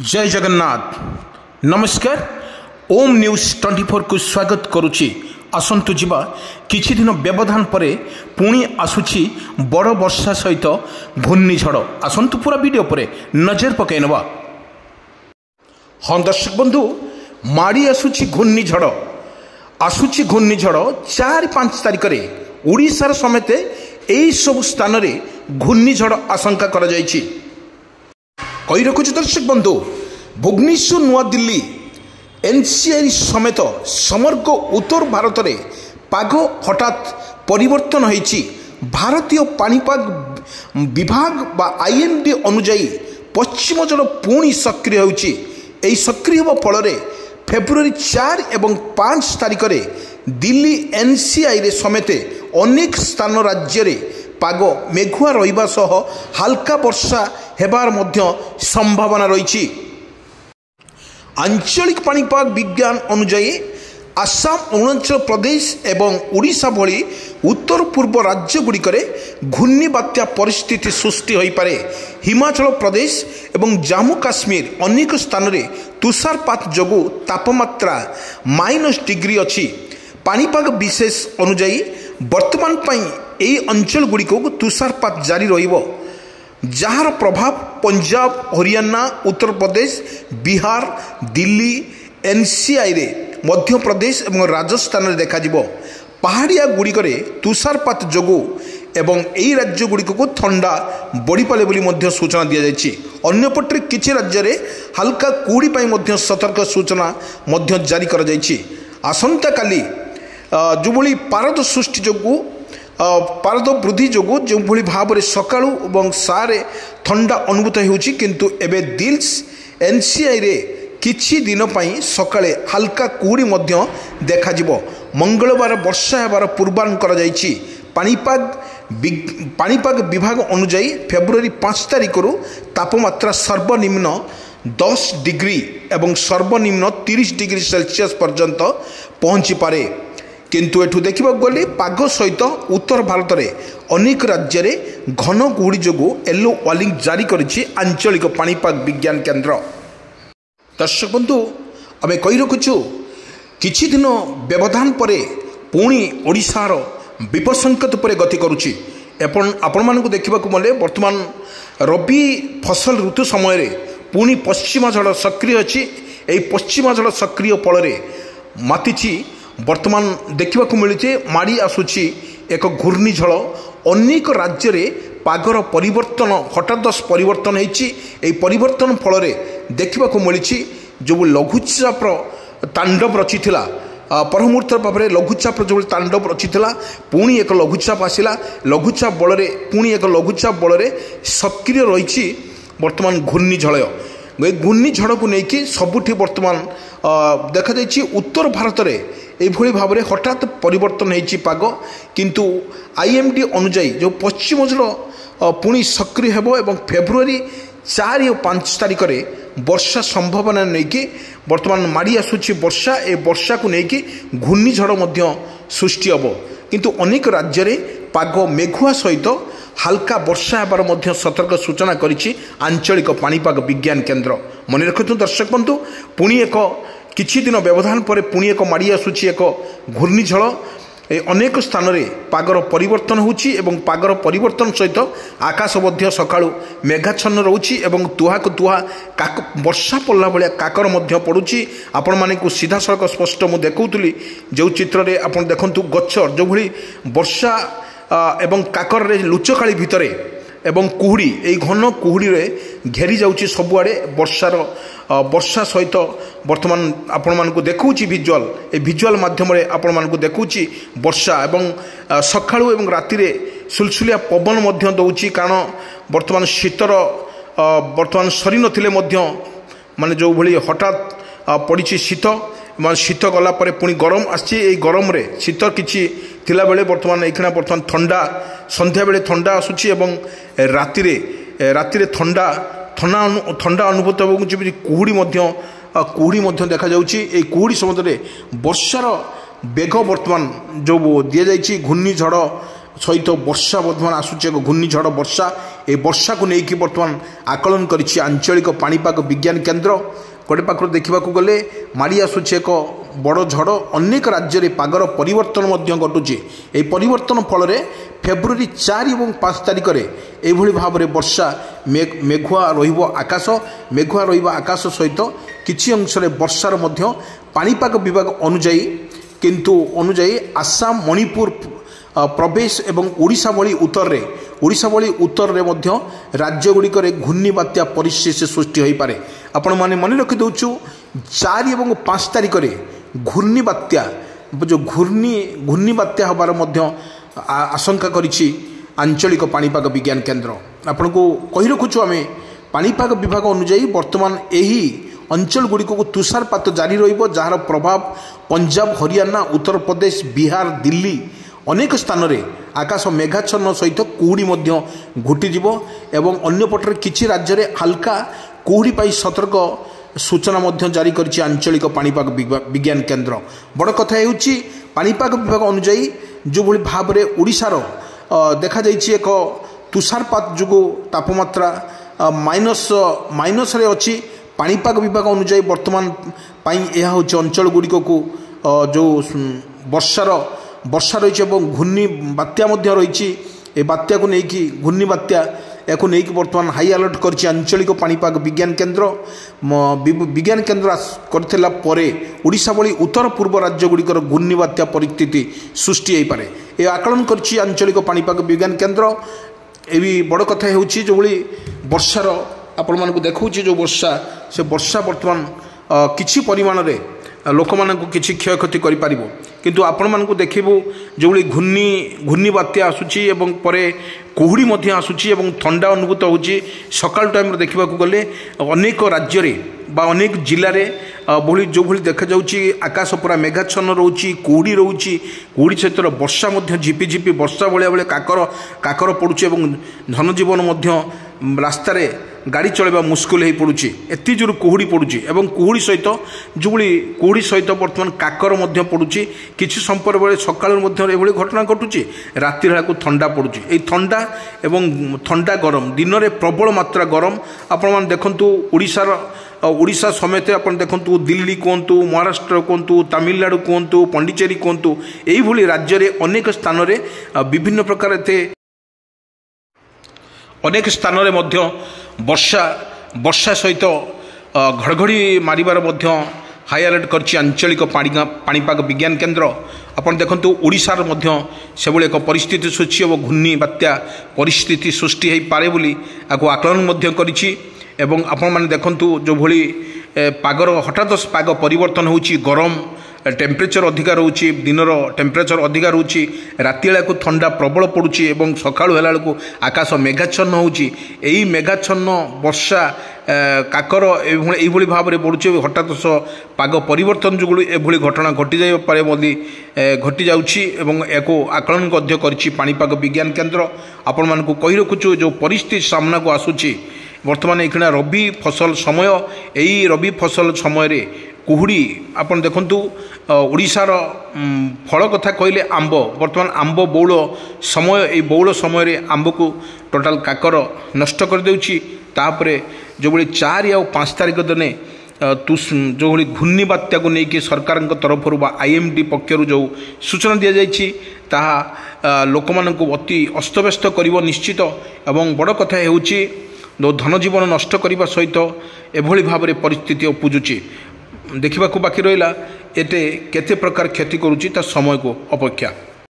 जय जगन्नाथ नमस्कार ओम न्यूज 24 को स्वागत करुच्ची। आसंतु जीवा किछि दिन व्यवधान परे पुणी आसुछि बड़ वर्षा सहित घूर्णिझड़। आसंतु पूरा वीडियो परे नजर पकई नवा। हाँ दर्शक बंधु, माड़ी आसुछि घूर्णिझड़। आसुछि घूर्णिझड़ 4-5 तारिख में ओडिशार समेत एई सब स्थान रे घूर्णिझड़ आशंका करा जायछि। कही रखुଛି दर्शक बंधु, भुवनेश्वर नूआ दिल्ली एनसीआर समेत समग्र उत्तर भारत में पाग हठात परिवर्तन होइछि। भारतीय पाणीपाग विभाग बा आईएमडी अनुजाई पश्चिम जल पुणी सक्रिय होइछि। एही सक्रिय होबा फल फेब्रुआरी 4 और 5 तारिख में दिल्ली एनसीआई समेत अनेक स्थान राज्य रे पाग मेघुआ रहिबा सह हाल्का वर्षा हेबार मध्य संभावना रही। आंचलिक पाणीपाग विज्ञान अनुजाई आसाम, अरुणाचल प्रदेश एवं ओडिशा भली उत्तर पूर्व राज्य गुड़िकरे घूर्णी बात्या परिस्थिति सृष्टि हो पारे। हिमाचल प्रदेश एवं जम्मू काश्मीर अनेक स्थान रे तुषारपात जोगु तापमात्रा -डिग्री अछि। पाणीपाग विशेष अनुजाई वर्तमान पई एई अंचल गुड़िक तुषारपात जारी रहिबो, जार प्रभाव पंजाब, हरियाणा, उत्तर प्रदेश, बिहार, दिल्ली, एनसीआई रे मध्य प्रदेश और राजस्थान रे देखा जिवो। पहाड़िया गुड़िकरे तुषारपात जोगु एवं एई राज्य गुड़िक को ठंडा बढ़ी पाले बोली मध्य सूचना दिया जायछि। अन्यपटे किछि राज्य रे हल्का कुड़ी पई मध्य सतर्क सूचना मध्य जारी करा जायछि। आसंता काली जो भली पारद सृष्टि जोगु पारद वृद्धि जोगु जो भली भाव में सकाळु और सारे ठंडा अनुभूत होउछि, किंतु एबे दिल्स एनसीआई रे किछि दिन पई सकाळे हल्का कुड़ी मध्य देखा जिवो। मंगलवार वर्षा हेबार पूर्वानुमान करा जायछि। पाणीपाग विभाग अनुजाई फेब्रुआरी 5 तारिख रु तापमात्रा सर्वनिम्न 10 डिग्री एवं सर्वनिम्न 30 डिग्री सेल्सियस पर्यंत पहुँची पारे। किंतु एठू देखा गले पाग सहित उत्तर भारत में अनेक राज्य में घन कुहुड़ी जोगु येलो वार्निंग जारी करिछि आंचलिक पाणीपाग विज्ञान केन्द्र। दर्शक बंधु, आम कही रखुचु किछि दिन व्यवधान परे पुणी ओडिशार विपद संकेत पर गति करुछि। आपण मानकु देखिबाकु मले वर्तमान रबी फसल ऋतु समय रे पुणी पश्चिमा झड़ सक्रिय अछि। एई पश्चिमा झड़ सक्रिय फल मातिछि वर्तमान देखा मिलूचे माड़ी आसुची एक घूर्णिझड़। अनेक राज्य रे पागर परिवर्तन हठात परिवर्तन होती। परिवर्तन फल देखा मिली जो लघुचाप तांडव रचिला परमुहूर्त भाव में लघुचाप जो तांडव रचिला पुणी एक लघुचाप आसला। लघुचाप बल पुणी एक लघुचाप बल सक्रिय रही वर्तमान घूर्णिझड़। घूर्णिझड़ को लेकिन सबुठी वर्तमान देखा जाइए उत्तर भारत में यह भाव में हठात परिवर्तन होती पाग, किंतु आईएमडी अनुजाई जो पश्चिम जल पुणी सक्रिय हेबो एवं फेब्रुआरी 4 और 5 तारिख में वर्षा संभावना नहीं वर्तमान माड़ी आसुची वर्षा। ए वर्षा को लेकिन घूर्णिझड़ मध्य सृष्टि हेबो, किंतु अनेक राज्य में पाग मेघुआ सहित हाल्का वर्षा हेबार मध्य सतर्क सूचना करिछि आंचलिक पाणीपाग विज्ञान केन्द्र। मन रखतु दर्शक बंधु, पुणी एक किछि दिन व्यवधान पर पुणी एक माड़ी आसुछि एक घूर्णिझड़। अनेक स्थान रे पागर परिवर्तन होछि एवं पागर परिवर्तन सहित आकाश मध्य सकाळु मेघाच्छन्न रहुछि एवं तुहाक तुहा वर्षा पड़ला भाया काकर मध्य पड़ुछि। आपण मानकु सीधा सड़क स्पष्ट मु देखौतुली जो चित्र रे आपण देखंतु गच्छ जो भली वर्षा एवं काकर रे लुचकाली भितरे एवं कुहुड़ी यही घन कुहुड़ी रे घेरी जाउछि सबुआड़े वर्षा सहित वर्तमान आपण मानकु देखौछि विजुअल। ए विजुअल माध्यम रे आपण मानकु देखौछि वर्षा एवं सकाळु एवं राति रे सुलसुलिया पवन मध्य दउछि, कारण वर्तमान शीतर वर्तमान सरी नथिले मध्य माने जो भली हठात पड़िछि शीत गला परे पुणी गरम आछि। ए गरम रे शीत किछि थिला बेले वर्तमान एखना वर्तमान ठंडा संध्या बेले ठंडा आसुछि एवं राति रे ठंडा अनुभूत हो कुहुड़ी मध्य देखा जाउछि। ए कुहुड़ी समुद्र रे वर्षार बेग वर्तमान जो दि जाइछि घूर्णिझड़ सहित वर्षा बर्तमान आसूची एक घूर्णिझड़ वर्षा ए वर्षा को लेकिन बर्तमान आकलन करिछि आंचलिक पाणीपाग विज्ञान केन्द्र गोटे पाखर देखा गले माड़ी आसूची एक बड़ झड़ अनेक राज्य में पागर परिवर्तन घटुचे यह परिवर्तन फल फेब्रुआरी 4 और 5 तारिख में यह भाव में वर्षा मेघुआ रकाश मेघुआ रकाश सहित किसी अंश वर्षार पाणीपाग विभाग अनुजाई आसाम मणिपुर प्रवेश एवं ओडिशा भली उत्तर रे मध्य राज्य गुड़िक घूर्णी बात्या परिस्थिति सृष्टि हो पारे आपण मैंने मन रखिदे 4 और 5 तारिख में घूर्णी बात्या जो घूर्णी बात्या हबार आशंका करिछि आंचलिक पाणीपाग विज्ञान केन्द्र आपण को कही रखुछु आम पाणीपाग विभाग अनुजाई वर्तमान यही अंचल गुड़िक तुषारपात जारी रहिबो जार प्रभाव पंजाब हरियाणा उत्तर प्रदेश बिहार दिल्ली अनेक स्थान रे आकाश मेघाच्छन्न सहित कुहुड़ी घुटीजिव एवं अन्यपटर किछि राज्य रे हल्का कुहुड़ी पाई सतर्क सूचना जारी करिछि आंचलिक पाणीपाग विज्ञान केन्द्र बड़ कथा हेउछि पाणीपाग विभाग अनुजाई जो भली भाव में ओडिशार देखा जाइछि एक तुषारपात जो तापमात्रा माइनस रे अछि पाणीपाग विभाग अनुजाई वर्तमान पाई यह होछि अंचल गुड़िक को जो वर्षा रही घूर्णी बात्या रही ए बात्या को लेकिन घूर्णी बात्या या बर्तमान हाई अलर्ट करछि आंचलिक पाणीपाग विज्ञान केन्द्र करथिला परे ओडिशा भली उत्तर पूर्व राज्य गुड़िकर घूर्णी बात्या परिस्थिति सृष्टि हो पारे ये आकलन करछि आंचलिक पाणीपाग विज्ञान केन्द्र ये बड़ कथा हेउछि जो भली वर्षार आपण मानकु देखौछि जो वर्षा से वर्षा वर्तमान किछि परिमाण रे लोक मानकु किछि क्षयक्षति करि पारिबो किंतु आपण मानकु देखिबो जो भली घूर्णी बात्या आसुछि एवं परे कुहुड़ी मध्य आसुछि एवं ठंडा अनुभूत होछि सकाल टाइम रे देखिबा को गले अनेक राज्य रे बा अनेक जिल्ला रे भली जो भली देखा जाउछि आकाश पूरा मेघाच्छन्न रहउछि कुहुड़ी सहित वर्षा मध्य झिपी वर्षा भलिया काकर पड़ुछि एवं धनजीवन मध्य रास्ता रे गाड़ी चलवा मुस्किल हो पड़ुछि एति जोर कुहुड़ी पड़ुछि एवं कुहुड़ी सहित जो कुहुड़ी सहित बर्तमान काकर मध्य पड़ुछि किछि संपर्क बेले सकाळ मध्य एभली घटना घटुछि राति बेला को ठंडा पड़ुछि ए ठंडा एवं ठंडा गरम दिन में प्रबल मात्रा गरम आपण मान देखंतु ओडिशा समेत आपण देखंतु दिल्ली कहतु महाराष्ट्र कहतु तमिलनाडु कहतु पंडिचेरी कहतु यही भली राज्य रे अनेक स्थान रे विभिन्न प्रकार अनेक स्थान रे मध्य वर्षा सहित घड़घड़ी मारिबार मध्य हाई अलर्ट करछि आंचलिक पाणीपाग विज्ञान केन्द्र आपण देखंतु ओडिशार मध्य सेभली एक परिस्थिति सृष्टि और घूर्णी बात्या परिस्थिति सृष्टि हो पारे बोली आको आकलन मध्य करिछि एवं आपण माने देखंतु जो भली पागर हठात पाग परिवर्तन होछि गरम टेम्परेचर अधिका रोचे दिन टेम्परेचर अधिका रोचे राति बेला को ठंडा प्रबल पड़ुछि एवं सकाळु हेला को आकाश मेघाच्छन्न होछि एही मेघाच्छन्न वर्षा काकर एभली भाव में बढ़ुछि हठात पाग परिवर्तन जो एभली घटना घटी जाय पारे बोली घटी जाउछि एवं एको आकलन मध्य करिछि पाणीपाग विज्ञान केन्द्र आपण मानकु कहि रखुछु जो परिस्थिति सामना को आसुछि वर्तमान एखिना रबी फसल समय यही रबी फसल समय रे कुहुड़ी आपण देखंतु ओडिशार फल कथा कहले आंब वर्तमान आंब बौल समय ये बौल समय रे आंब को टोटाल काकर नष्ट कर देउछि तापरे जो भली 4 या 5 तारिख दिन जो भली घूर्णी बात्या को लेकिन सरकार तरफ आईएमडी पक्षर जो सूचना दि जाइछि ताहा लोक मानकु अति अस्तव्यस्त करिवो निश्चित एवं बड़ कथा हेउछि धनजीवन नष्ट करने सहित एभली भाव में परिस्थिति उपजुची देखा बाकी रहा एटे केते प्रकार क्षति करुच्ची ता समय को अपेक्षा।